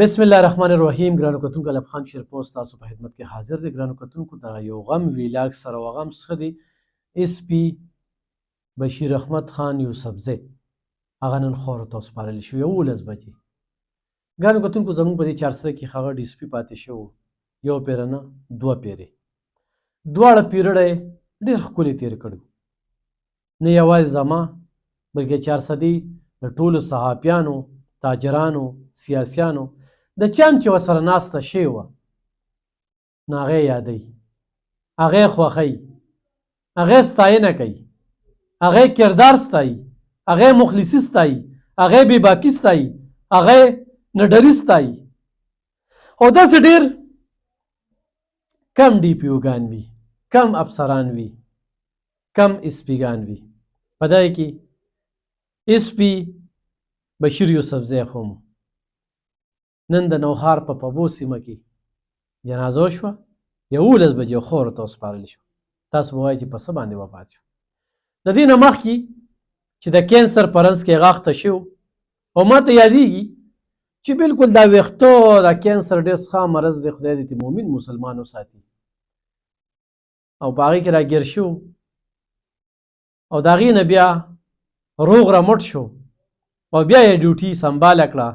بسم الله الرحمن الرحیم. ګرانو کتونکو، الف خان شیرپوسټ تاسو په خدمت کې حاضر دی. ګرانو کتونکو، د یو غم ویلاګ سره وغم څخه دی اس پی بشیر احمد خان یوسفزی هغه نن خاورو ته وسپارل شو 11 بجې. ګرانو کتونکو، زموږ په دې چارسده کې هغه ډي اس پي پاتې شو یو پیره نه دوه پیرې، دواړه پیرډه یې ډېر ښکلي تېر کړي، نه یوازې زما بلکې چارسدي د ټولو صحافیانو، تاجرانو، سیاسیانو د چم چې ورسره ناسته شوې وه نو هغه یې یادوي، هغه یې خوښوي، هغه یې ستاینه کوي، هغه یې کردار ستایي، هغه یې مخلصي ستایي، هغه یې بېباکي ستایي، هغه یې نډري ستایي. او داسې ډېر کم ډي پي اوګان وي، کم افسران وي، کم اس پیګان وي. په دې کې اس پي بشیر یوسفزی خو نن د نوښار په پبو سیمه کې جنازه وشوه، 11 بجې خاورو ته وسپارل شو. تاسو به وایئ چې په څه باندې وفات شو. د دې نه مخکې چې د کینسر په رنځ کې غاښته شو، او ما ته یادېږي چې بلکل دا ویښتو دا کینسر ډېر ښه مرض دی، خدای دې مؤمن مسلمان وساتي. او په هغې کې راګیر شو او د هغې نه بیا روغ رمټ شو او بیا یې ډیوټي سنباله کړه.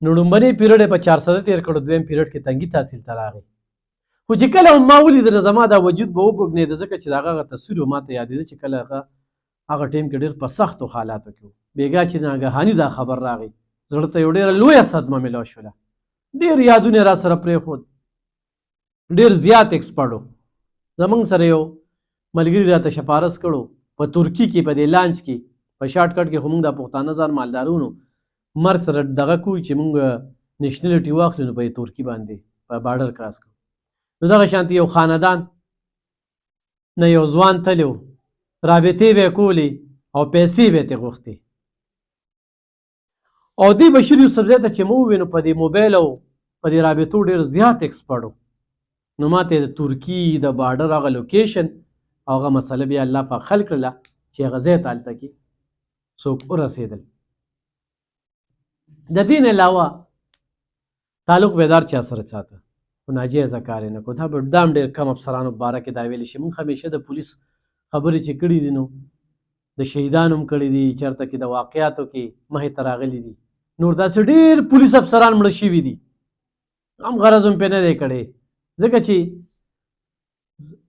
نو لومبنی پیریډ یې په 400 تېر کړو، دویم پیریډ کې تنګي تحصیل ته راغی. خو چې کله ما ولیدله زما دا وجود به وبوږنېده، ځکه چې د هغه تصویر ما ته یادېده چې کله هغه ټیم کې ډېر په سختو حالاتو کې و. بېګا چې ناګهاني دا خبر راغی، زړه ته یو ډېره لویه صدمه میلاو شوله. ډېر یادونه یې را سره پرېښود، ډېر زیات ایکسپرټ و. زموږ سره یو ملګري راته شفارس کړو په ترکي کې په دې لانچ کې، په شارټ کټ کې خو موږ د پښتانه ځان مالدارونو مر سره دغه کوو چې موږ نیشنلټي واخلو، نو په ترکي باندې په بارډر کراس کړو. نو دغه شانتي یو خاندان نه یو ځوان تللی و، رابطې به یې کولې او پیسې به یې ترې غوښتې. او دې بشیر یوسفزی ته چې مو ووینو په دې موبایل او په دې رابطو ډېر زیات ایکسپرټ و. نو ما ته د ترکي د بارډر هغه لوکیشن او هغه مسله بیا الله پاک حل کړله چې هغه ځای ته هلته کې څوک ورسېدل. د دې نه علاوه تعلق بیدار چا سره ساته، خو ناجیزه کار یې نه کړو. دا به دا هم ډېر کم افسرانو په باره کې دا ویلی شي. موږ همیشه د پولیس خبرې چې کړي دي نو د شهیدانو هم کړي دي، چېرته کې د واقعاتو کې مخې ته راغلي دي. نور داسې ډېر پولیس افسران مړه شوي دي، هم غرض هم پرې نه دی کړی، ځکه چې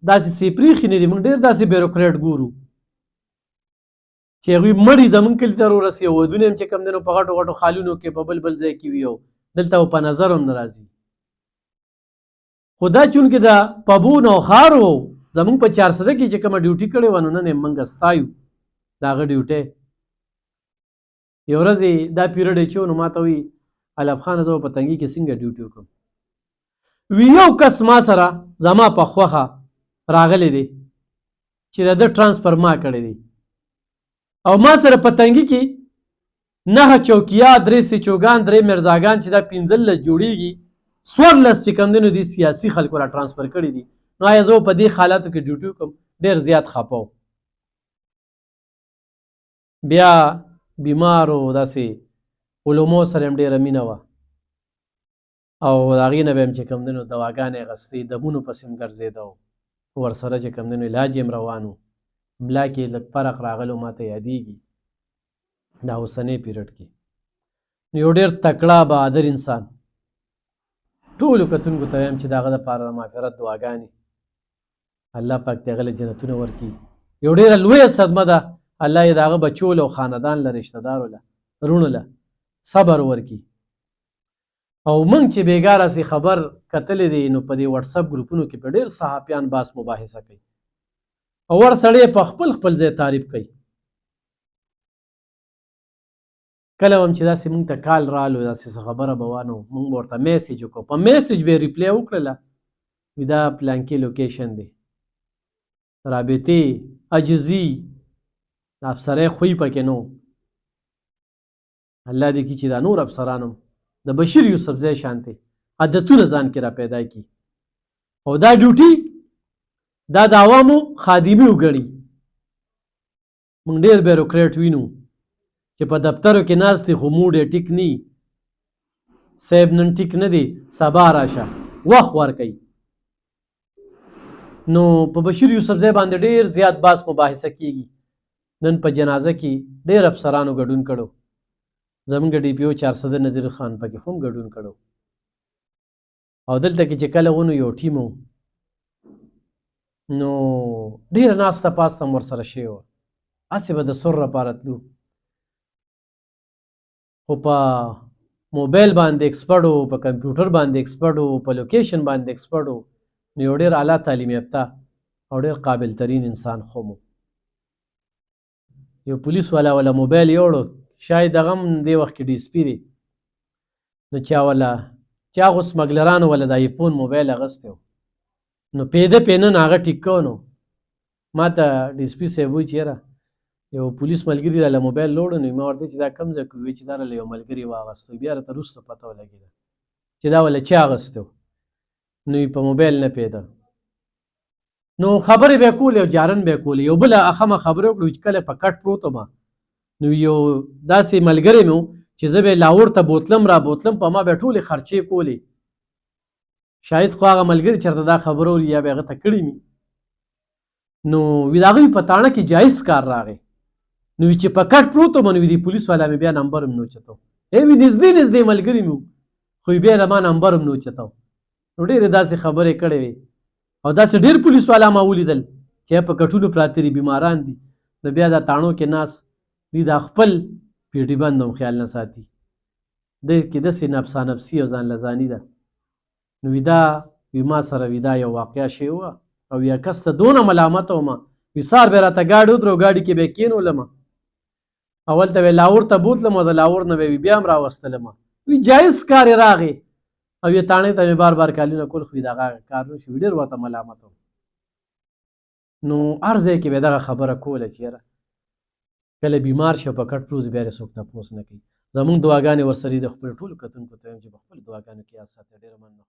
داسې سیپریخي نه دي. موږ ډېر داسې بیروکریټ ګورو چې هغوی مړي زموږ کلي ته ورسي، او ودونه هم چې کوم دی نو په غټو غټو خالونو کې په بل بل ځای کې وي، او دلته په نظر هم نه راځي. خو دا چونکې د پبو نوښار و، زموږ په 400 کې چې کومه ډیوټي کړې وه، نو نن یې موږ ستایو د هغه ډیوټۍ. یو ورځ دا پیریډ یې چې نو ما ته وایي الف خانه زه به په تنګي کې څنګه ډیوټي وکړم. یو کس ما سره زما په خوښه راغلی دی چې د ده ټرانسفر ما کړی دی، او ما سره په تنګي کې 9 چوکیا، 3 سیچوګان، 3 مرزاګان چې دا 15 جوړیږي، 14 چې کوم دی نو دې سیاسي خلکو را ټرانسفر کړي دي. نو آیا زه په دې حالاتو کې ډیوټي وکړم؟ ډېر زیات خفه و. بیا بیمارو داسې علومو سره هم ډېره مینه وه، او د هغې نه به هم چې کوم دی نو دواګانې یې اخېستې، دمونو پسې هم ګرځېده، او ورسره چې کوم دی نو علاج یې هم روان و. ملا کې لږ فرق راغلی ما ته یادېږي دا اوسنی پیریډ کې. نو یو ډېر تکړه بهادر انسان. ټولو کتونکو ته وایم چې د هغه دپاره د مغفرت دعاګانې الله پاک د هغه له جنتونه ورکړي. یو ډېره لویه صدمه ده، الله یې د هغه بچو له او خاندان له رشته دارو له وروڼو له صبر ورکړي. او موږ چې بېګا راسې خبر کتلی دی نو په دې وټساپ ګروپونو کې په ډېر صحافیان بحث مباحثه کوي، او ور سړی په خپل خپل ځای تعریف کوي. کله هم چې داسې موږ ته کال رالو، داسې څه خبره به وه، نو موږ به ورته میسیج وکړو، په میسیج به یې ریپلی وکړله وي دا پلانکي لوکیشن دی. رابطې عجزي د افسرۍ خوی پکې نه و. الله دې کړي چې دا نور افسران هم د بشیر یوسفزی شانتې عادتونه ځان کې را پیدا کړي، او دا ډیوټي دا د عوامو خادمي وګڼي. موږ ډېر بیروکریټ وینو چې په دفترو کې ناست دي، خو موډ یې ټیک نه وي. صاحب نن ټیک نه دی سبا راشه وخت ورکوي. نو په بشیر یوسفزی باندې ډیر زیات باس مباحثه کیږي. نن په جنازه کې ډیر افسرانو ګډون کړو. زمونږ ډي پی او 400 نذیر خان پکې هم ګډون کړو. او دلته کې چې کله ونو یو ټیم و نو ډیره ناسته پاسته هم ورسره شوې وه. هسې به د سر لپاره تلو خو په موبایل باندې ایکسپرټ و، په کمپیوټر باندې ایکسپرټ و، په لوکیشن باندې ایکسپرټ و. نو یو ډېر اعلی تعلیم یافته او ډېر قابل ترین انسان خو مو. یو پولیس والا ولا موبایل یوړو، شاید هغه هم دې وخت کې ډي اس پي دی. نو چا هغو سمګلرانو ولا د آیفون موبایل اغوستی و. نو پیده پې نن هغه ټیک کو. نو ما ته ډي اس پي صاحب وایي چې یاره یو پولیس ملګري راله موبایل لوړو. نو ما ورته چې دا کوم ځای کې وایي چې دا راله یو ملګري واغوستی. بیا راته وروسته پته ولګېده چې دا ولا چا اغوستی و. نو په موبایل نه پیدا. نو خبرې به یې کولې او جارن به یې کولې. یو بله اخمه خبرې وکړو چې کله په کټ پروت وم نو یو داسې ملګری مې و چې زه به یې لاهور ته بوتلم را بوتلم، په ما به یې ټولې خرچې کولې. شاید خو هغه ملګري چېرته دا خبره اوري یا به هغه ته کړي مي. نو وي د هغوی په تاڼه کې جایز کار راغی. نو وي چې په کټ پروت وم نو وي د پولیس والا مې بیا نمبر هم نه اوچتو. وي نږدې نږدې ملګري مې و خو بیا له ما نمبر هم نه اوچتو. نو ډېرې داسې خبرې کړې وې او داسې ډېر پولیس والا ما ولیدل چې په کټونو پراته دي، بیماران دي. نو بیا دا تاڼو کې ناست دوی دا خپل پیټي بند هم خیال نه ساتي. دې کې داسې نفسا نفسي او ځان له ځاني ده. نو دا ما سره دا یو واقعه شوې وه او یا کس ته دونه ملامته وم. سهار به یې راته ګاډي ودرو، ګاډي کې به یې کېنولم. اول ته به یې لاهور ته بوتلم او د لاهور نه به یې بیا هم راوستلم. وي جایز کار یې راغی او یې تاڼې ته مې بار بار کالونه کول خو دغه کار نه شو. ډېر ورته ملامت وم. نو هر ځای کې به یې دغه خبره کوله چې یاره کله بیمار شي او په کټ پروت بیا یې څوک تپوس نه کوي. زمونږ دعاګانې ورسره د خپلو ټولو کتونکو ته وایم چې په خپلو دعاګانو کې یاد ساتئ. ډېره مننه.